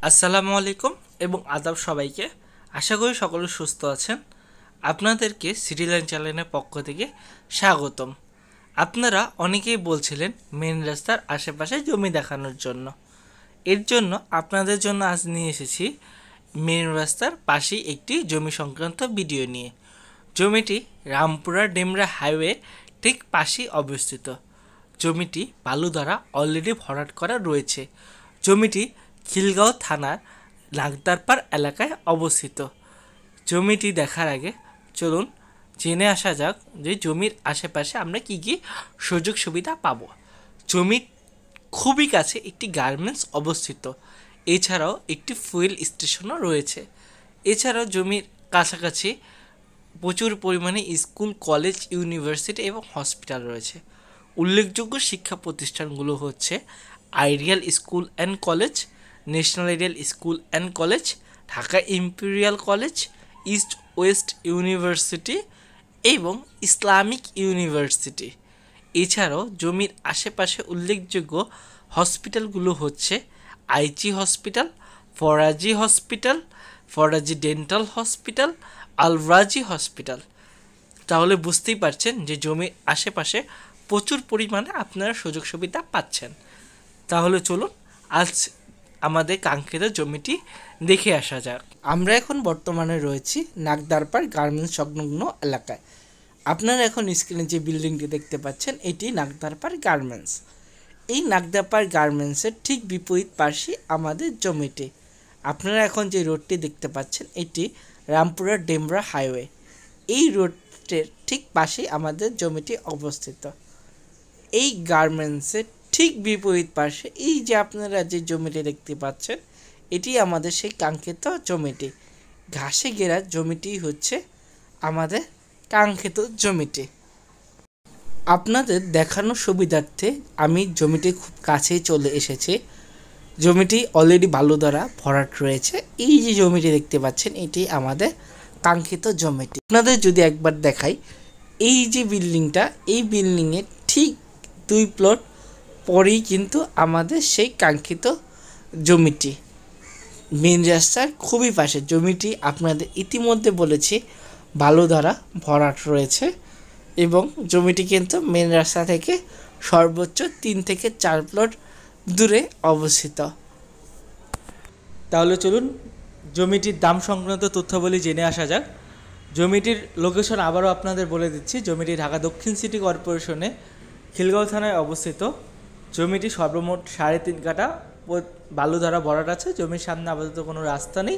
আসসালামু আলাইকুম এবং আদাব সবাইকে। আশা করি সকলে সুস্থ আছেন। আপনাদেরকে সিটি লাইন চ্যানেলের পক্ষ থেকে স্বাগতম। আপনারা অনেকেই বলছিলেন মেন রাস্তার আশেপাশে জমি দেখানোর জন্য। এর জন্য আপনাদের জন্য আজ নিয়ে এসেছি মেন রাস্তার পাশেই একটি জমি সংক্রান্ত ভিডিও নিয়ে। জমিটি রামপুরা ডেমরা হাইওয়ে ঠিক পাশেই অবস্থিত। জমিটি বালু দ্বারা অলরেডি ভরাট করা রয়েছে। জমিটি খিলগাঁও থানার নাগদারপাড় এলাকায় অবস্থিত। জমিটি দেখার আগে চলুন জেনে আসা যাক যে জমির আশেপাশে আমরা কি কি সুযোগ সুবিধা পাব। জমির খুবই কাছে একটি গার্মেন্টস অবস্থিত, এছাড়াও একটি ফুয়েল স্টেশনও রয়েছে। এছাড়াও জমির কাছাকাছি প্রচুর পরিমাণে স্কুল, কলেজ, ইউনিভার্সিটি এবং হসপিটাল রয়েছে। উল্লেখযোগ্য শিক্ষা প্রতিষ্ঠানগুলো হচ্ছে ideal school and college, national ideal school and college, Dhaka imperial college, east West university এবং ইসলামিক ইউনিভার্সিটি। এছাড়াও জমির আশেপাশে উল্লেখযোগ্য হসপিটালগুলো হচ্ছে IG hospital, Faraji hospital, Faraji dental hospital, Al-Rajhi hospital. তাহলে বুঝতেই পারছেন যে জমির আশেপাশে প্রচুর পরিমাণে আপনারা সুযোগ সুবিধা পাচ্ছেন। তাহলে চলুন আজ আমাদের কাঙ্ক্ষিত জমিটি দেখে আসা যাক। আমরা এখন বর্তমানে রয়েছি নাগদারপাড় গার্মেন্টস সংলগ্ন এলাকায়। আপনারা এখন স্ক্রিনে যে বিল্ডিংটি দেখতে পাচ্ছেন এটি নাগদারপাড় গার্মেন্টস। এই নাগদারপাড় গার্মেন্টসের ঠিক বিপরীত পাশে আমাদের জমিটি। আপনারা এখন যে রোডটি দেখতে পাচ্ছেন এটি রামপুরা ডেমরা হাইওয়ে। এই রোডের ঠিক পাশেই আমাদের জমিটি অবস্থিত। এই গার্মেন্টসের ঠিক বিপরীত পাশে এই যে আপনারা যে জমিটি দেখতে পাচ্ছেন এটি আমাদের সেই কাঙ্ক্ষিত জমিটি। ঘাসে ঘেরা জমিটি হচ্ছে আমাদের কাঙ্ক্ষিত জমিটি। আপনাদের দেখানোর সুবিধার্থে আমি জমিটি খুব কাছেই চলে এসেছি। জমিটি অলরেডি বালু দ্বারা ভরাট রয়েছে। এই যে জমিটি দেখতে পাচ্ছেন এটি আমাদের কাঙ্ক্ষিত জমিটি। আপনাদের যদি একবার দেখাই, এই যে বিল্ডিংটা, এই বিল্ডিংয়ের ঠিক 2 প্লট পরেই কিন্তু আমাদের সেই কাঙ্ক্ষিত জমিটি। মেন রাস্তার খুবই পাশে জমিটি। আপনাদের ইতিমধ্যে বলেছি বালু দ্বারা ভরাট রয়েছে এবং জমিটি কিন্তু মেন রাস্তা থেকে সর্বোচ্চ 3 থেকে 4 প্লট দূরে অবস্থিত। তাহলে চলুন জমিটির দাম সংক্রান্ত তথ্যাবলী জেনে আসা যাক। জমিটির লোকেশন আবারও আপনাদের বলে দিচ্ছি। জমিটি ঢাকা দক্ষিণ সিটি কর্পোরেশনে খিলগাঁও থানায় অবস্থিত। জমিটি সর্বমোট 3.5 কাঠা বালু দ্বারা ভরাট আছে। জমির সামনে আপাতত কোনো রাস্তা নেই।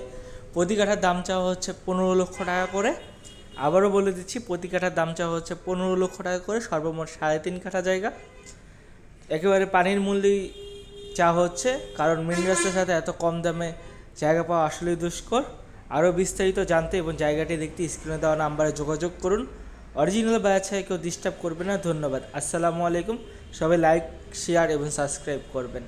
প্রতি কাঠার দাম চাওয়া হচ্ছে 15 লক্ষ টাকা করে। আবারও বলে দিচ্ছি প্রতি কাঠার দাম চাওয়া হচ্ছে 15 লক্ষ টাকা করে, সর্বমোট 3.5 কাঠা জায়গা। একেবারে পানির মূল্যই চাওয়া হচ্ছে, কারণ মেন রাস্তার সাথে এত কম দামে জায়গা পাওয়া আসলেই দুষ্কর। আরও বিস্তারিত জানতে এবং জায়গাটি দেখতে স্ক্রিনে দেওয়া নাম্বারে যোগাযোগ করুন। অরিজিনাল বায়ার ছাড়া কেউ ডিস্টার্ব করবে না। ধন্যবাদ। আসসালামু আলাইকুম। সবাই লাইক, শেয়ার এবং সাবস্ক্রাইব করবেন।